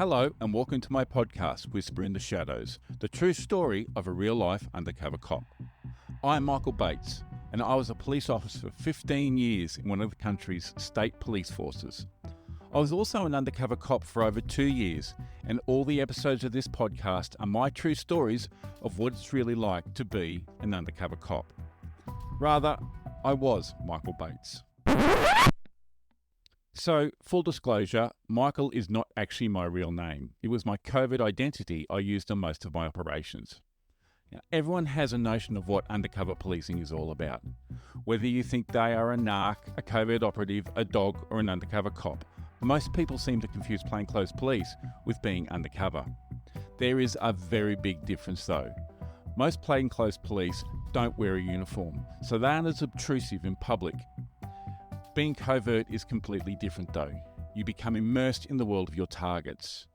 Hello and welcome to my podcast, Whisper in the Shadows, the true story of a real-life undercover cop. I'm Michael Bates, and I was a police officer for 15 years in one of the country's state police forces. I was also an undercover cop for over 2 years, and all the episodes of this podcast are my true stories of what it's really like to be an undercover cop. Rather, I was Michael Bates. So, full disclosure, Michael is not actually my real name. It was my covert identity I used on most of my operations. Now, everyone has a notion of what undercover policing is all about. Whether you think they are a narc, a covert operative, a dog, or an undercover cop, most people seem to confuse plainclothes police with being undercover. There is a very big difference though. Most plainclothes police don't wear a uniform, so they aren't as obtrusive in public. Being covert is completely different though. You become immersed in the world of your targets.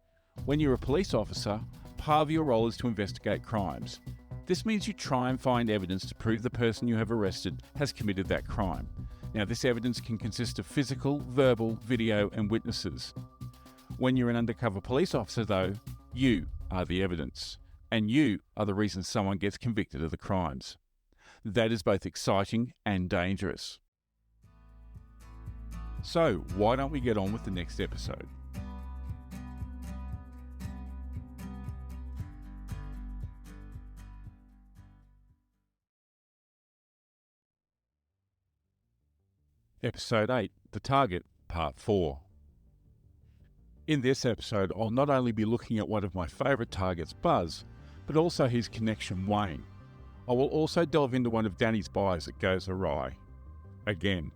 When you're a police officer, part of your role is to investigate crimes. This means you try and find evidence to prove the person you have arrested has committed that crime. Now, this evidence can consist of physical, verbal, video, and witnesses. When you're an undercover police officer though, you are the evidence, and you are the reason someone gets convicted of the crimes. That is both exciting and dangerous. So, why don't we get on with the next episode? Episode 8, The Target, Part 4. In this episode, I'll not only be looking at one of my favourite targets, Buzz, but also his connection, Wayne. I will also delve into one of Danny's buys that goes awry. Again.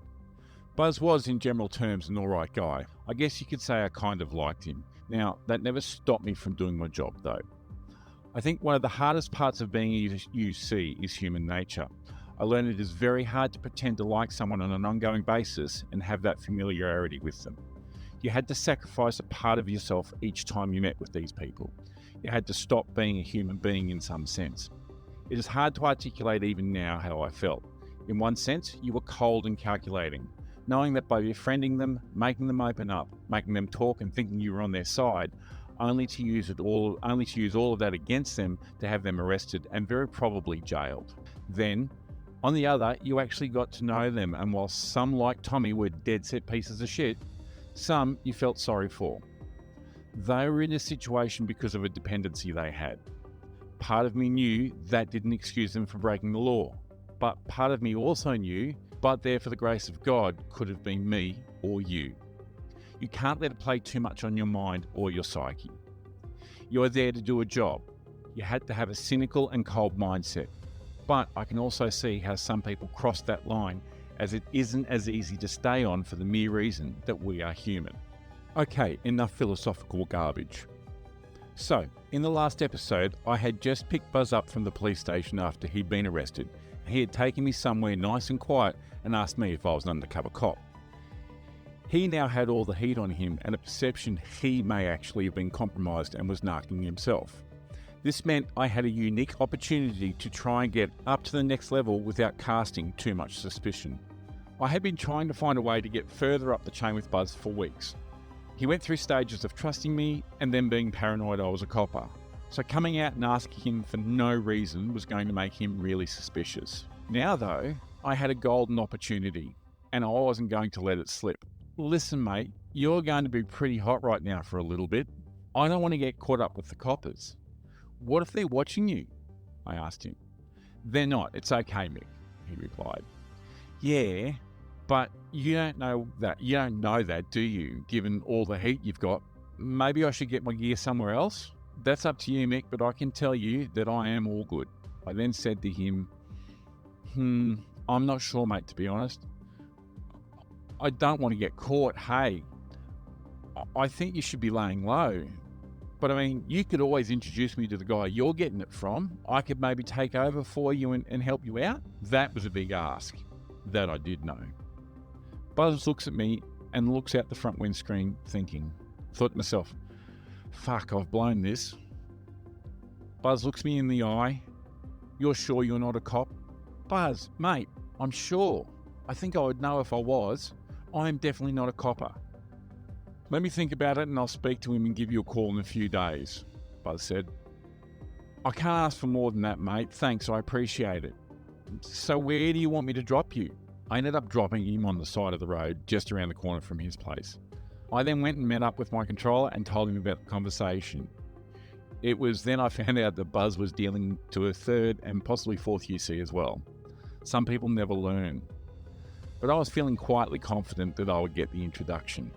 Buzz was, in general terms, an alright guy. I guess you could say I kind of liked him. Now, that never stopped me from doing my job, though. I think one of the hardest parts of being a UC is human nature. I learned it is very hard to pretend to like someone on an ongoing basis and have that familiarity with them. You had to sacrifice a part of yourself each time you met with these people. You had to stop being a human being in some sense. It is hard to articulate even now how I felt. In one sense, you were cold and calculating. Knowing that by befriending them, making them open up, making them talk and thinking you were on their side, only to use all of that against them to have them arrested and very probably jailed. Then, on the other, you actually got to know them, and while some like Tommy were dead set pieces of shit, some you felt sorry for. They were in a situation because of a dependency they had. Part of me knew that didn't excuse them from breaking the law, but part of me also knew but there for the grace of God could have been me or you. You can't let it play too much on your mind or your psyche. You are there to do a job. You had to have a cynical and cold mindset. But I can also see how some people cross that line, as it isn't as easy to stay on for the mere reason that we are human. Okay, enough philosophical garbage. So, in the last episode, I had just picked Buzz up from the police station after he'd been arrested. He had taken me somewhere nice and quiet and asked me if I was an undercover cop. He now had all the heat on him and a perception he may actually have been compromised and was narking himself. This meant I had a unique opportunity to try and get up to the next level without casting too much suspicion. I had been trying to find a way to get further up the chain with Buzz for weeks. He went through stages of trusting me and then being paranoid I was a copper. So coming out and asking him for no reason was going to make him really suspicious. Now though, I had a golden opportunity and I wasn't going to let it slip. Listen mate, you're going to be pretty hot right now for a little bit. I don't want to get caught up with the coppers. What if they're watching you? I asked him. They're not, it's okay Mick, he replied. Yeah, but you don't know that, do you, given all the heat you've got? Maybe I should get my gear somewhere else? That's up to you, Mick, but I can tell you that I am all good. I then said to him, I'm not sure, mate, to be honest. I don't want to get caught, hey. I think you should be laying low. But I mean, you could always introduce me to the guy you're getting it from. I could maybe take over for you and help you out. That was a big ask. That I did know. Buzz looks at me and looks out the front windscreen thinking. Thought to myself, fuck, I've blown this. Buzz looks me in the eye. You're sure you're not a cop? Buzz, mate, I'm sure. I think I would know if I was. I am definitely not a copper. Let me think about it and I'll speak to him and give you a call in a few days, Buzz said. I can't ask for more than that, mate. Thanks, I appreciate it. So where do you want me to drop you? I ended up dropping him on the side of the road, just around the corner from his place. I then went and met up with my controller and told him about the conversation. It was then I found out that Buzz was dealing to a third and possibly fourth UC as well. Some people never learn. But I was feeling quietly confident that I would get the introduction.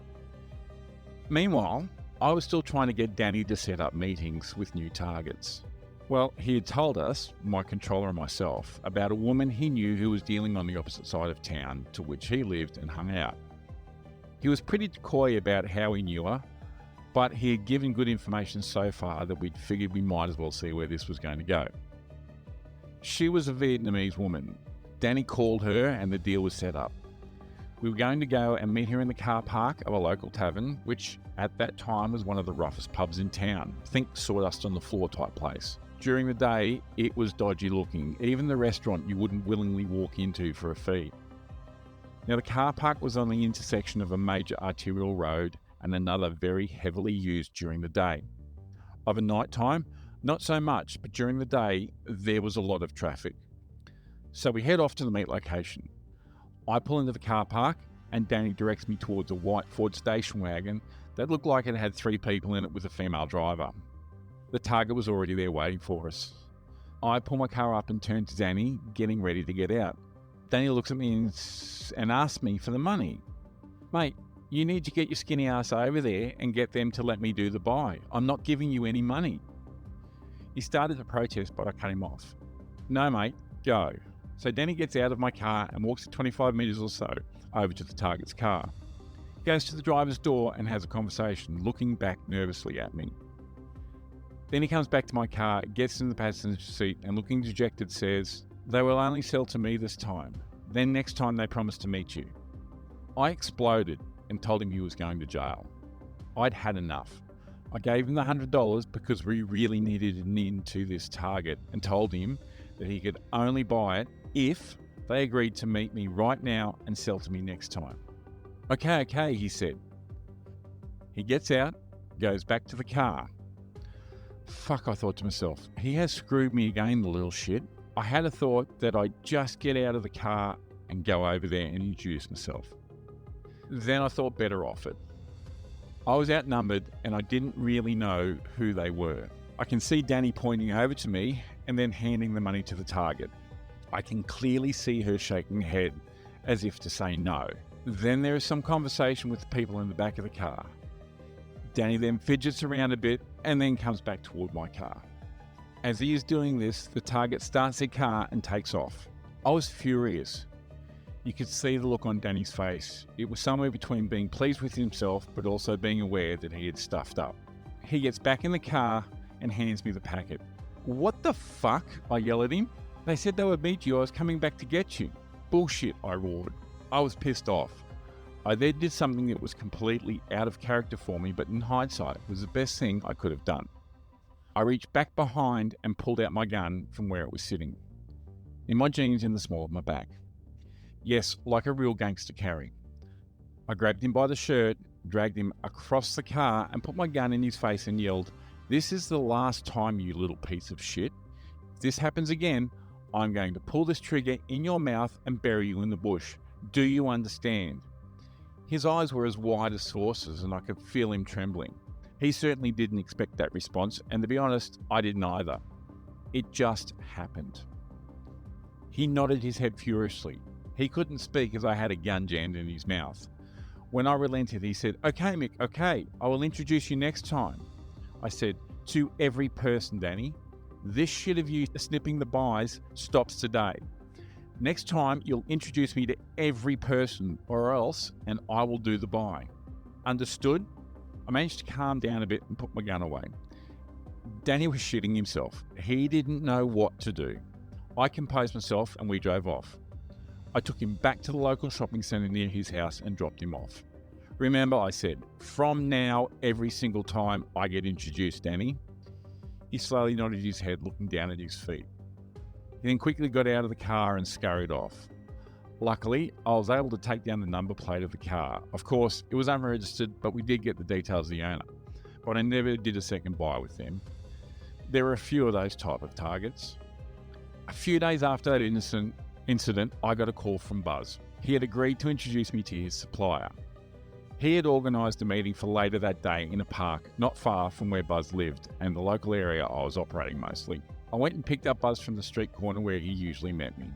Meanwhile, I was still trying to get Danny to set up meetings with new targets. Well, he had told us, my controller and myself, about a woman he knew who was dealing on the opposite side of town to which he lived and hung out. He was pretty coy about how he knew her, but he had given good information so far that we'd figured we might as well see where this was going to go. She was a Vietnamese woman. Danny called her and the deal was set up. We were going to go and meet her in the car park of a local tavern, which at that time was one of the roughest pubs in town. Think sawdust on the floor type place. During the day, it was dodgy looking. Even the restaurant you wouldn't willingly walk into for a fee. Now the car park was on the intersection of a major arterial road and another very heavily used during the day. Of a night time, not so much, but during the day, there was a lot of traffic. So we head off to the meet location. I pull into the car park and Danny directs me towards a white Ford station wagon that looked like it had 3 people in it with a female driver. The target was already there waiting for us. I pull my car up and turn to Danny, getting ready to get out. Danny looks at me and asks me for the money. Mate, you need to get your skinny ass over there and get them to let me do the buy. I'm not giving you any money. He started to protest, but I cut him off. No, mate, go. So Danny gets out of my car and walks 25 metres or so over to the target's car. He goes to the driver's door and has a conversation, looking back nervously at me. Then he comes back to my car, gets in the passenger seat and looking dejected says, "They will only sell to me this time. Then next time they promise to meet you." I exploded and told him he was going to jail. I'd had enough. I gave him the $100 because we really needed an in to this target and told him that he could only buy it if they agreed to meet me right now and sell to me next time. Okay, he said. He gets out, goes back to the car. Fuck, I thought to myself, he has screwed me again, the little shit. I had a thought that I'd just get out of the car and go over there and introduce myself. Then I thought better of it. I was outnumbered and I didn't really know who they were. I can see Danny pointing over to me and then handing the money to the target. I can clearly see her shaking her head as if to say no. Then there is some conversation with the people in the back of the car. Danny then fidgets around a bit and then comes back toward my car. As he is doing this, the target starts their car and takes off. I was furious. You could see the look on Danny's face. It was somewhere between being pleased with himself but also being aware that he had stuffed up. He gets back in the car and hands me the packet. "What the fuck?" I yell at him. "They said they would meet you. I was coming back to get you." "Bullshit," I roared. I was pissed off. I then did something that was completely out of character for me, but in hindsight was the best thing I could have done. I reached back behind and pulled out my gun from where it was sitting, in my jeans in the small of my back. Yes, like a real gangster carry. I grabbed him by the shirt, dragged him across the car and put my gun in his face and yelled, "This is the last time, you little piece of shit. If this happens again, I'm going to pull this trigger in your mouth and bury you in the bush. Do you understand?" His eyes were as wide as saucers and I could feel him trembling. He certainly didn't expect that response, and to be honest, I didn't either. It just happened. He nodded his head furiously. He couldn't speak as I had a gun jammed in his mouth. When I relented, he said, "Okay, Mick, okay, I will introduce you next time." I said, "To every person, Danny. This shit of you snipping the buys stops today. Next time, you'll introduce me to every person or else, and I will do the buy. Understood?" I managed to calm down a bit and put my gun away. Danny was shitting himself. He didn't know what to do. I composed myself and we drove off. I took him back to the local shopping centre near his house and dropped him off. "Remember," I said, "from now, every single time I get introduced, Danny." He slowly nodded his head, looking down at his feet. He then quickly got out of the car and scurried off. Luckily, I was able to take down the number plate of the car. Of course, it was unregistered, but we did get the details of the owner. But I never did a second buy with them. There were a few of those type of targets. A few days after that incident, I got a call from Buzz. He had agreed to introduce me to his supplier. He had organised a meeting for later that day in a park not far from where Buzz lived and the local area I was operating mostly. I went and picked up Buzz from the street corner where he usually met me.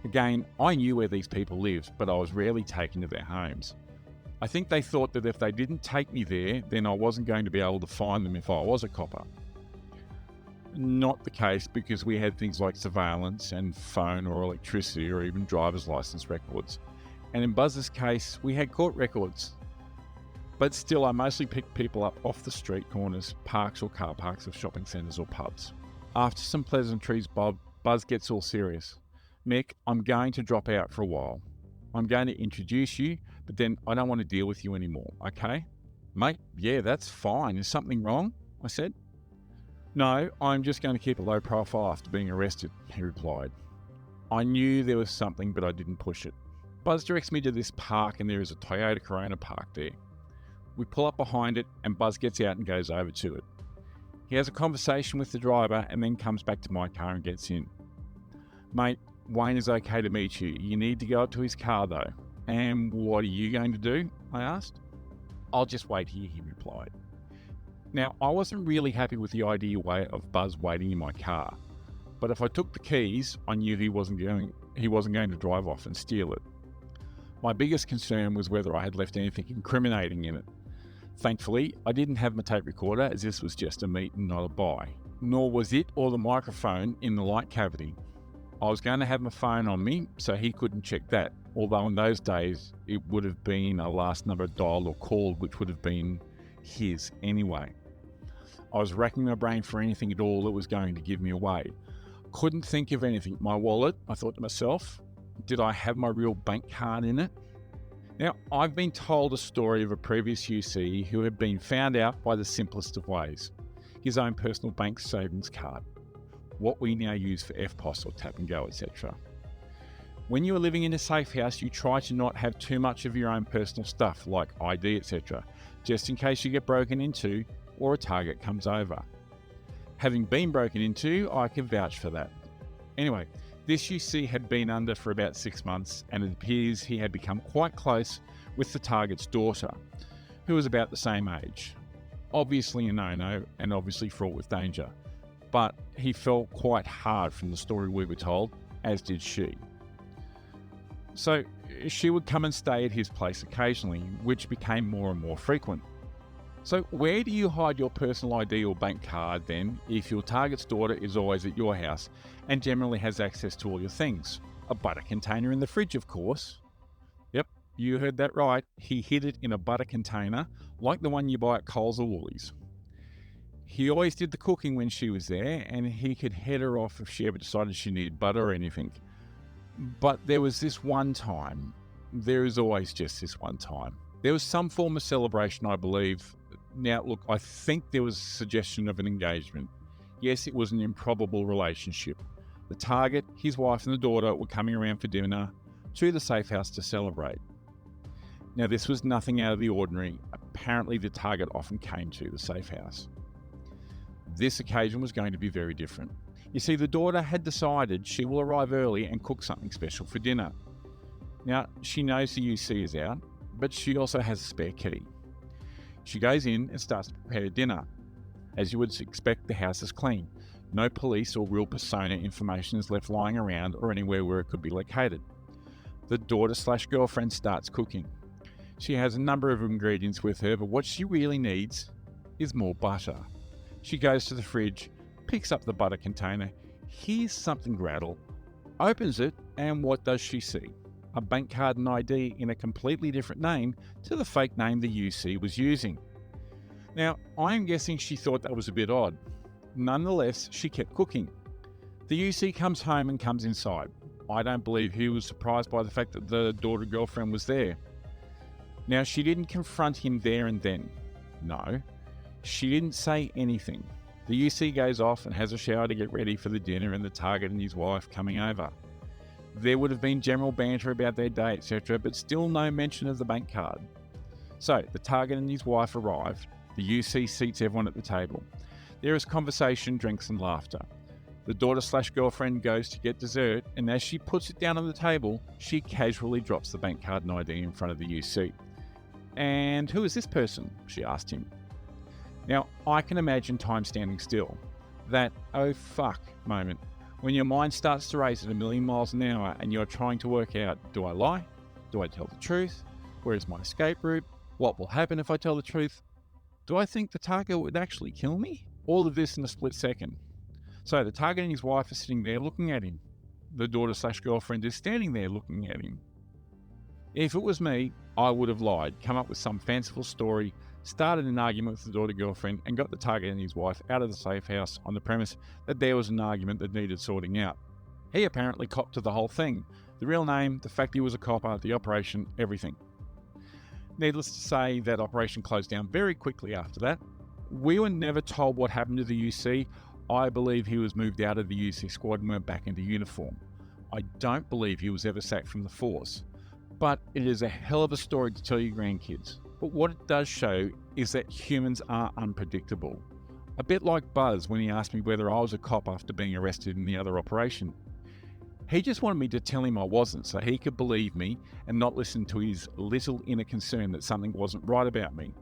Again, I knew where these people lived, but I was rarely taken to their homes. I think they thought that if they didn't take me there, then I wasn't going to be able to find them if I was a copper. Not the case, because we had things like surveillance and phone or electricity or even driver's license records. And in Buzz's case, we had court records. But still, I mostly picked people up off the street corners, parks or car parks of shopping centres or pubs. After some pleasantries, Buzz gets all serious. Mick, I'm going to drop out for a while. I'm going to introduce you, but then I don't want to deal with you anymore, okay? Mate, yeah, that's fine. Is something wrong? I said. No, I'm just going to keep a low profile after being arrested, he replied. I knew there was something, but I didn't push it. Buzz directs me to this park and there is a Toyota Corona parked there. We pull up behind it and Buzz gets out and goes over to it. He has a conversation with the driver and then comes back to my car and gets in. Mate, Wayne is okay to meet you. You need to go up to his car though. And what are you going to do? I asked. I'll just wait here, he replied. Now, I wasn't really happy with the idea of Buzz waiting in my car, but if I took the keys, I knew he wasn't going to drive off and steal it. My biggest concern was whether I had left anything incriminating in it. Thankfully, I didn't have my tape recorder, as this was just a meet and not a buy, nor was it or the microphone in the light cavity. I was going to have my phone on me, so he couldn't check that, although in those days it would have been a last number dialed or called, which would have been his anyway. I was racking my brain for anything at all that was going to give me away. Couldn't think of anything. My wallet, I thought to myself, did I have my real bank card in it? Now, I've been told a story of a previous UC who had been found out by the simplest of ways, his own personal bank savings card, what we now use for FPOS or tap and go, etc. When you are living in a safe house, you try to not have too much of your own personal stuff like ID, etc., just in case you get broken into or a target comes over. Having been broken into, I can vouch for that. Anyway, this UC had been under for about 6 months, and it appears he had become quite close with the target's daughter, who was about the same age. Obviously a no-no, and obviously fraught with danger. But he fell quite hard from the story we were told, as did she. So she would come and stay at his place occasionally, which became more and more frequent. So where do you hide your personal ID or bank card then if your target's daughter is always at your house and generally has access to all your things? A butter container in the fridge, of course. Yep, you heard that right. He hid it in a butter container like the one you buy at Coles or Woolies. He always did the cooking when she was there, and he could head her off if she ever decided she needed butter or anything. But there was this one time. There is always just this one time. There was some form of celebration, I believe. Now, look, I think there was a suggestion of an engagement. Yes, it was an improbable relationship. The target, his wife and the daughter were coming around for dinner to the safe house to celebrate. Now, this was nothing out of the ordinary. Apparently, the target often came to the safe house. This occasion was going to be very different. You see, the daughter had decided she will arrive early and cook something special for dinner. Now, she knows the UC is out, but she also has a spare key. She goes in and starts to prepare dinner. As you would expect, the house is clean. No police or real persona information is left lying around or anywhere where it could be located. The daughter/girlfriend starts cooking. She has a number of ingredients with her, but what she really needs is more butter. She goes to the fridge, picks up the butter container, hears something rattle, opens it, and what does she see? A bank card and ID in a completely different name to the fake name the UC was using. Now, I am guessing she thought that was a bit odd. Nonetheless, she kept cooking. The UC comes home and comes inside. I don't believe he was surprised by the fact that the daughter-girlfriend was there. Now, she didn't confront him there and then. No, she didn't say anything. The UC goes off and has a shower to get ready for the dinner and the target and his wife coming over. There would have been general banter about their day, etc., but still no mention of the bank card. So the target and his wife arrive. The UC seats everyone at the table. There is conversation, drinks and laughter. The daughter/girlfriend goes to get dessert, and as she puts it down on the table, she casually drops the bank card and ID in front of the UC. "And who is this person?" she asked him. Now, I can imagine time standing still. That "oh fuck" moment, when your mind starts to race at 1,000,000 miles an hour and you're trying to work out, do I lie? Do I tell the truth? Where is my escape route? What will happen if I tell the truth? Do I think the target would actually kill me? All of this in a split second. So the target and his wife are sitting there looking at him. The daughter/girlfriend is standing there looking at him. If it was me, I would have lied, come up with some fanciful story, started an argument with the daughter/girlfriend, and got the target and his wife out of the safe house on the premise that there was an argument that needed sorting out. He apparently copped to the whole thing. The real name, the fact he was a copper, the operation, everything. Needless to say, that operation closed down very quickly after that. We were never told what happened to the UC. I believe he was moved out of the UC squad and went back into uniform. I don't believe he was ever sacked from the force. But it is a hell of a story to tell your grandkids. But what it does show is that humans are unpredictable. A bit like Buzz when he asked me whether I was a cop after being arrested in the other operation. He just wanted me to tell him I wasn't so he could believe me and not listen to his little inner concern that something wasn't right about me.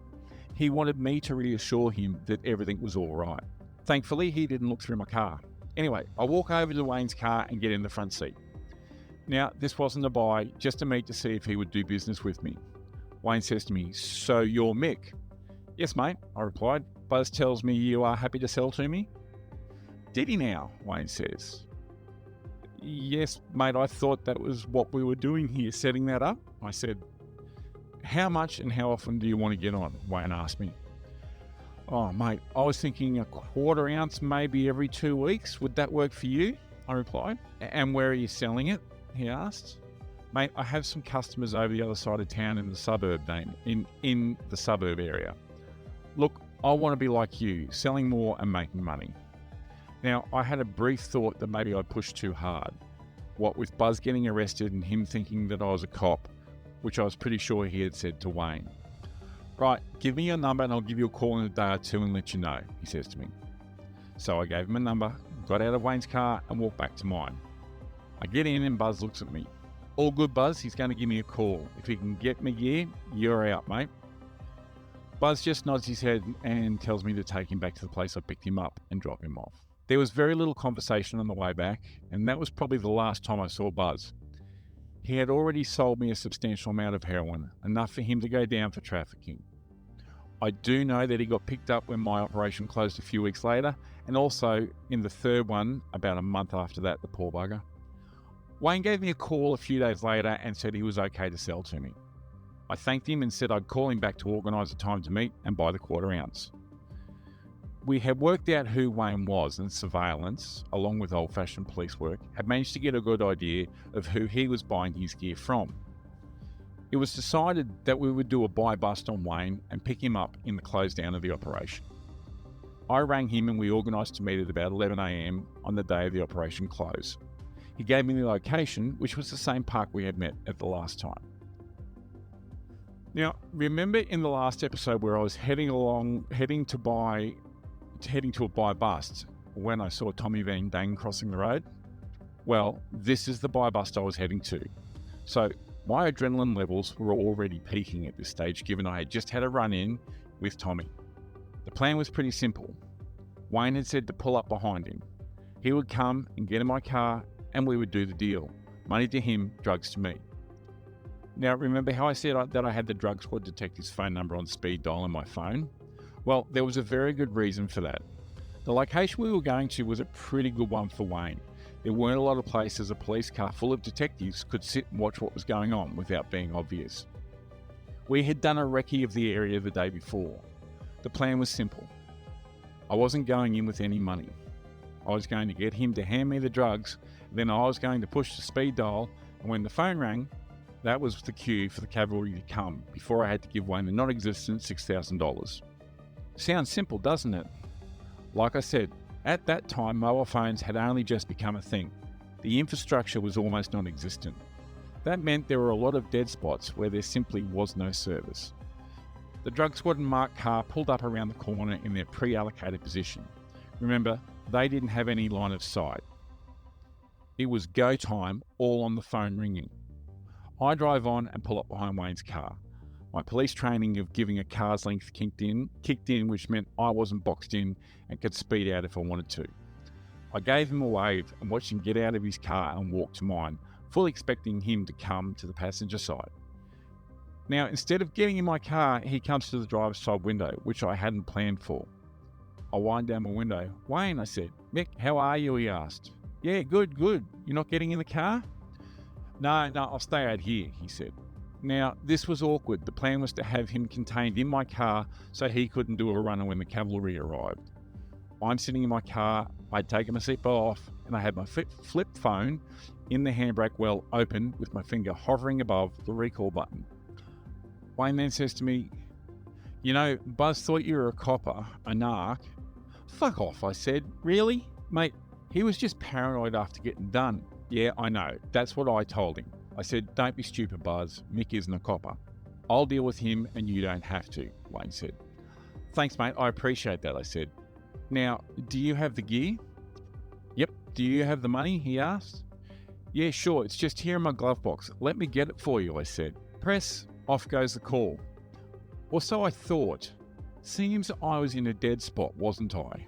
He wanted me to reassure him that everything was all right. Thankfully, he didn't look through my car. Anyway, I walk over to Wayne's car and get in the front seat. Now, this wasn't a buy, just a meet to see if he would do business with me. Wayne says to me, "So you're Mick?" "Yes, mate," I replied. "Buzz tells me you are happy to sell to me." "Did he now?" Wayne says. "Yes, mate, I thought that was what we were doing here, setting that up," I said. "How much and how often do you want to get on?" Wayne asked me. "Oh, mate, I was thinking a 1/4 ounce maybe every 2 weeks. Would that work for you?" I replied. "And where are you selling it?" he asked. "Mate, I have some customers over the other side of town in the suburb in the suburb area. Look, I want to be like you, selling more and making money." Now, I had a brief thought that maybe I pushed too hard. What with Buzz getting arrested and him thinking that I was a cop, which I was pretty sure he had said to Wayne. "Right, give me your number and I'll give you a call in a day or two and let you know," he says to me. So I gave him a number, got out of Wayne's car and walked back to mine. I get in and Buzz looks at me. "All good, Buzz, he's going to give me a call. If he can get me here, you're out, mate." Buzz just nods his head and tells me to take him back to the place I picked him up and drop him off. There was very little conversation on the way back, and that was probably the last time I saw Buzz. He had already sold me a substantial amount of heroin, enough for him to go down for trafficking. I do know that he got picked up when my operation closed a few weeks later, and also in the third one about a month after that, the poor bugger. Wayne gave me a call a few days later and said he was okay to sell to me. I thanked him and said I'd call him back to organise a time to meet and buy the 1/4 ounce. We had worked out who Wayne was, and surveillance, along with old-fashioned police work, had managed to get a good idea of who he was buying his gear from. It was decided that we would do a buy-bust on Wayne and pick him up in the close down of the operation. I rang him and we organised to meet at about 11 a.m. on the day of the operation close. He gave me the location, which was the same park we had met at the last time. Now, remember in the last episode where I was heading to a buy-bust when I saw Tommy Van Dang crossing the road? Well, this is the buy-bust I was heading to. So my adrenaline levels were already peaking at this stage, given I had just had a run-in with Tommy. The plan was pretty simple. Wayne had said to pull up behind him. He would come and get in my car and we would do the deal. Money to him, drugs to me. Now, remember how I said that I had the drug squad detective's phone number on speed dial on my phone? Well, there was a very good reason for that. The location we were going to was a pretty good one for Wayne. There weren't a lot of places a police car full of detectives could sit and watch what was going on without being obvious. We had done a recce of the area the day before. The plan was simple. I wasn't going in with any money. I was going to get him to hand me the drugs, then I was going to push the speed dial, and when the phone rang, that was the cue for the cavalry to come before I had to give Wayne the non-existent $6,000. Sounds simple, doesn't it? Like I said, at that time, mobile phones had only just become a thing. the infrastructure was almost non-existent. That meant there were a lot of dead spots where there simply was no service. The drug squad and marked car pulled up around the corner in their pre-allocated position. Remember, they didn't have any line of sight. It was go time, all on the phone ringing. I drive on and pull up behind Wayne's car. My police training of giving a car's length kicked in, which meant I wasn't boxed in and could speed out if I wanted to. I gave him a wave and watched him get out of his car and walk to mine, fully expecting him to come to the passenger side. Now, instead of getting in my car, he comes to the driver's side window, which I hadn't planned for. I wind down my window. "Wayne," I said. "Mick, how are you?" he asked. "Yeah, good. You're not getting in the car?" No, I'll stay out here," he said. Now, this was awkward. The plan was to have him contained in my car so he couldn't do a runner when the cavalry arrived. I'm sitting in my car, I'd taken my seatbelt off, and I had my flip phone in the handbrake well open with my finger hovering above the recall button. Wayne then says to me, "You know, Buzz thought you were a copper, a narc." "Fuck off," I said. "Really? Mate, he was just paranoid after getting done." "Yeah, I know. That's what I told him." I said, "Don't be stupid, Buzz. Mick isn't a copper. I'll deal with him and you don't have to," Wayne said. "Thanks, mate. I appreciate that," I said. "Now, do you have the gear?" "Yep. Do you have the money?" he asked. "Yeah, sure. It's just here in my glove box. Let me get it for you," I said. Press, off goes the call. Or so I thought. Seems I was in a dead spot, wasn't I?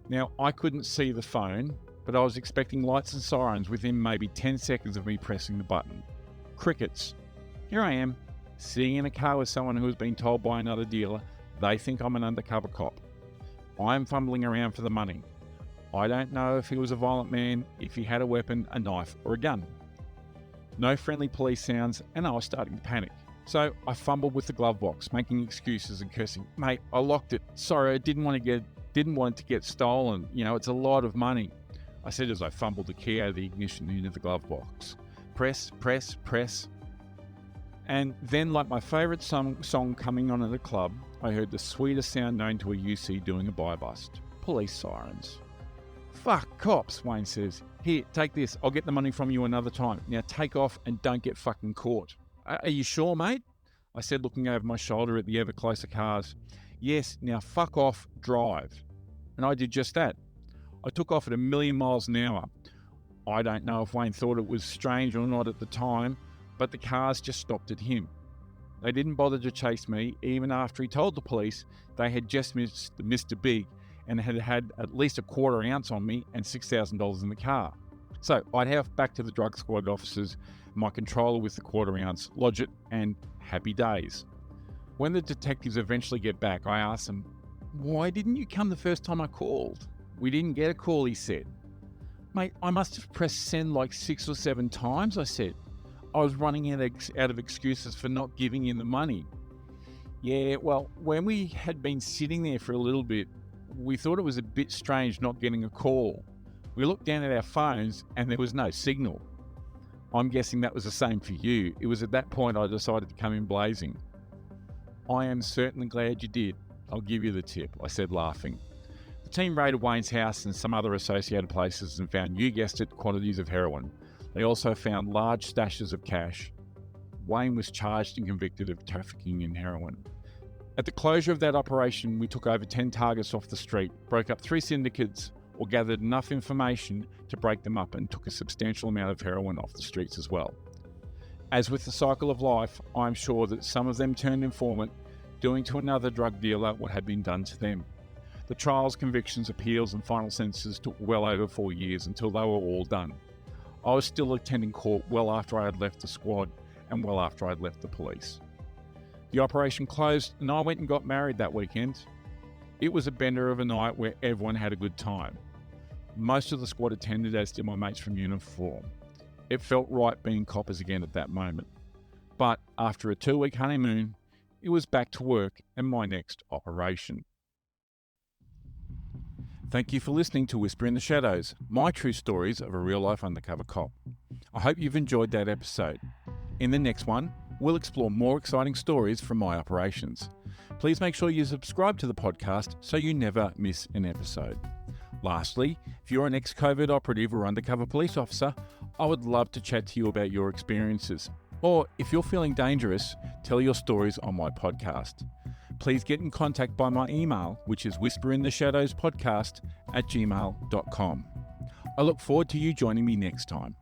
Now, I couldn't see the phone, but I was expecting lights and sirens within maybe 10 seconds of me pressing the button. Crickets. Here I am, sitting in a car with someone who has been told by another dealer they think I'm an undercover cop. I'm fumbling around for the money. I don't know if he was a violent man, if he had a weapon, a knife, or a gun. No friendly police sounds, and I was starting to panic. So I fumbled with the glove box, making excuses and cursing. "Mate, I locked it. Sorry, I didn't want it to get stolen. You know, it's a lot of money," I said as I fumbled the key out of the ignition into the glove box. Press. And then, like my favourite song coming on at a club, I heard the sweetest sound known to a UC doing a buy-bust. Police sirens. "Fuck, cops," Wayne says. "Here, take this. I'll get the money from you another time. Now take off and don't get fucking caught." "Are you sure, mate?" I said, looking over my shoulder at the ever closer cars. "Yes, now fuck off, drive." And I did just that. I took off at 1,000,000 miles an hour. I don't know if Wayne thought it was strange or not at the time, but the cars just stopped at him. They didn't bother to chase me, even after he told the police they had just missed Mr. Big and had at least a quarter ounce on me and $6,000 in the car. So I'd have back to the drug squad officers, my controller with the quarter ounce, lodge it, and happy days. When the detectives eventually get back, I asked them, "Why didn't you come the first time I called?" "We didn't get a call," he said. "Mate, I must have pressed send like 6 or 7 times," I said. "I was running out of excuses for not giving you the money." "Yeah, well, when we had been sitting there for a little bit, we thought it was a bit strange not getting a call. We looked down at our phones and there was no signal." I'm guessing that was the same for you. It was at that point I decided to come in blazing. "I am certainly glad you did. I'll give you the tip," I said, laughing. The team raided Wayne's house and some other associated places and found, you guessed it, quantities of heroin. They also found large stashes of cash. Wayne was charged and convicted of trafficking in heroin. At the closure of that operation, we took over 10 targets off the street, broke up 3 syndicates, or gathered enough information to break them up, and took a substantial amount of heroin off the streets as well. As with the cycle of life, I'm sure that some of them turned informant, doing to another drug dealer what had been done to them. The trials, convictions, appeals and final sentences took well over 4 years until they were all done. I was still attending court well after I had left the squad and well after I had left the police. The operation closed and I went and got married that weekend. It was a bender of a night where everyone had a good time. Most of the squad attended, as did my mates from uniform. It felt right being coppers again at that moment. But after a 2-week honeymoon, it was back to work and my next operation. Thank you for listening to Whisper in the Shadows, my true stories of a real-life undercover cop. I hope you've enjoyed that episode. In the next one, we'll explore more exciting stories from my operations. Please make sure you subscribe to the podcast so you never miss an episode. Lastly, if you're an ex-covert operative or undercover police officer, I would love to chat to you about your experiences. Or if you're feeling dangerous, tell your stories on my podcast. Please get in contact by my email, which is whisperintheshadowspodcast@gmail.com. I look forward to you joining me next time.